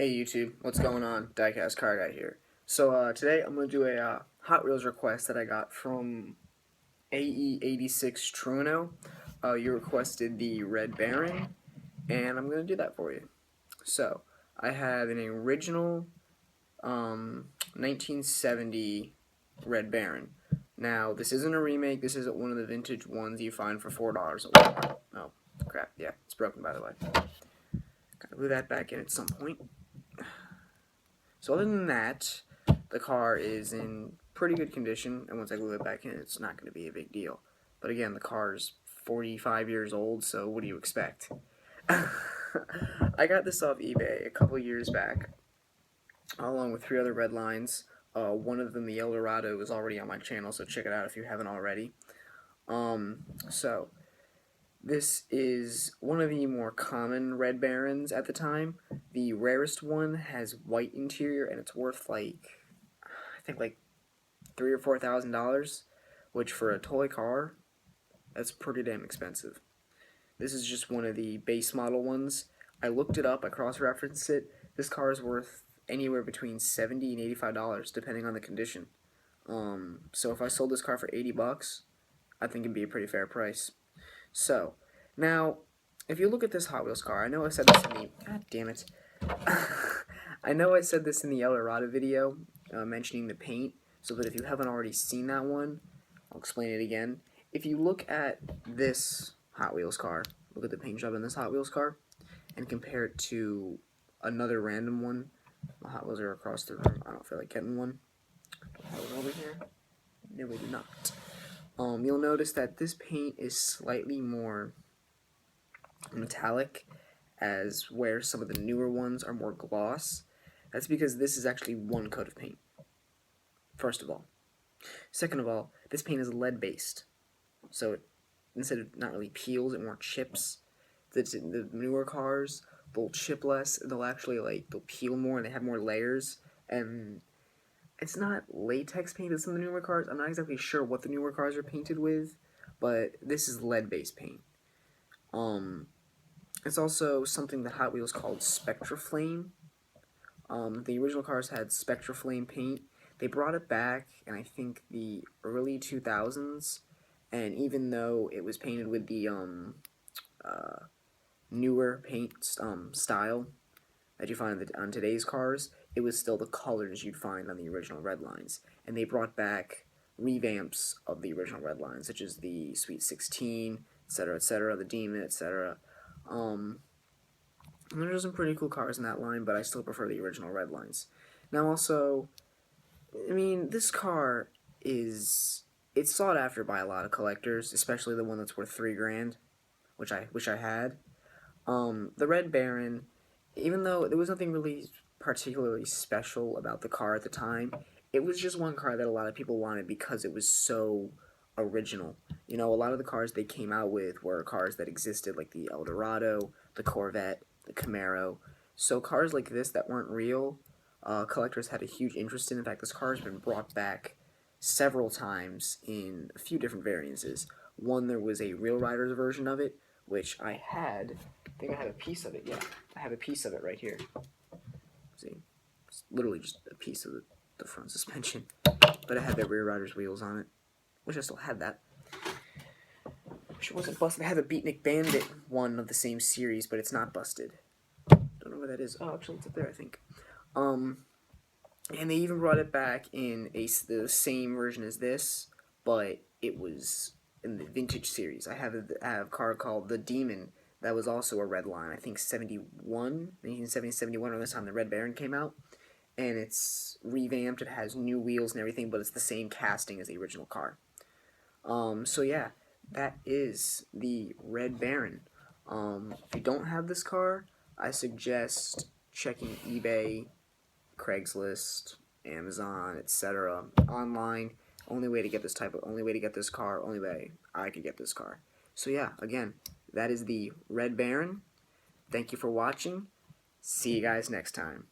Hey YouTube, what's going on? Diecast Car Guy here. So today I'm going to do a Hot Wheels request that I got from AE86 Truno. You requested the Red Baron, and I'm going to do that for you. So, I have an original 1970 Red Baron. Now, this isn't a remake, this isn't one of the vintage ones you find for $4 at Walmart. Oh, crap, yeah, it's broken by the way. Gotta glue that back in at some point. So other than that, the car is in pretty good condition, and once I glue it back in, it's not going to be a big deal. But again, the car is 45 years old, so what do you expect? I got this off eBay a couple years back, along with 3 other red lines. One of them, the Eldorado, is already on my channel, so check it out if you haven't already. So this is one of the more common Red Barons at the time. The rarest one has white interior, and it's worth I think $3,000 or $4,000, which for a toy car, that's pretty damn expensive. This is just one of the base model ones. I looked it up, I cross-referenced it. This car is worth anywhere between $70 and $85, depending on the condition. So if I sold this car for $80, I think it'd be a pretty fair price. So, now, if you look at this Hot Wheels car, I know I said this in the... God damn it. I know I said this in the Eldorado video, mentioning the paint, so that if you haven't already seen that one, I'll explain it again. If you look at this Hot Wheels car, look at the paint job in this Hot Wheels car, and compare it to another random one. The Hot Wheels are across the room. I don't feel like getting one. Do I have it over here? No, we do not. You'll notice that this paint is slightly more metallic, as where some of the newer ones are more gloss. That's because this is actually one coat of paint, first of all. Second of all, this paint is lead-based, so instead of not really peels, it more chips. The newer cars, they'll chip less, they'll actually, they'll peel more, and they have more layers, and it's not latex paint as some of the newer cars. I'm not exactly sure what the newer cars are painted with, but this is lead-based paint. It's also something that Hot Wheels called Spectraflame. The original cars had Spectraflame paint. They brought it back in, I think, the early 2000s, and even though it was painted with the newer paint style that you find on today's cars, it was still the colors you'd find on the original red lines. And they brought back revamps of the original red lines, such as the Sweet 16, etc., the Demon, etc. There's some pretty cool cars in that line, but I still prefer the original red lines. Now also, I mean, this car it's sought after by a lot of collectors, especially the one that's worth $3,000, which I had. The Red Baron, even though there was nothing really particularly special about the car at the time, it was just one car that a lot of people wanted because it was so original. You know, a lot of the cars they came out with were cars that existed, like the Eldorado, the Corvette, the Camaro. So cars like this that weren't real, collectors had a huge interest in. In fact, this car has been brought back several times in a few different variances. One, there was a Real Riders version of it, which I had. I think I have a piece of it, yeah. I have a piece of it right here. See? It's literally just a piece of the front suspension. But it had the Rear Riders wheels on it. Wish I still had that. Wish it wasn't busted. I have a Beatnik Bandit one of the same series, but it's not busted. Don't know where that is. Oh, actually, it's up there, I think. And they even brought it back in the same version as this, but it was in the vintage series. I have a car called the Demon that was also a red line. I think 1970, 71, around this time the Red Baron came out. And it's revamped. It has new wheels and everything, but it's the same casting as the original car. So yeah, that is the Red Baron. If you don't have this car, I suggest checking eBay, Craigslist, Amazon, etc. online. Only way to get this car, only way I could get this car. So yeah, again, that is the Red Baron. Thank you for watching. See you guys next time.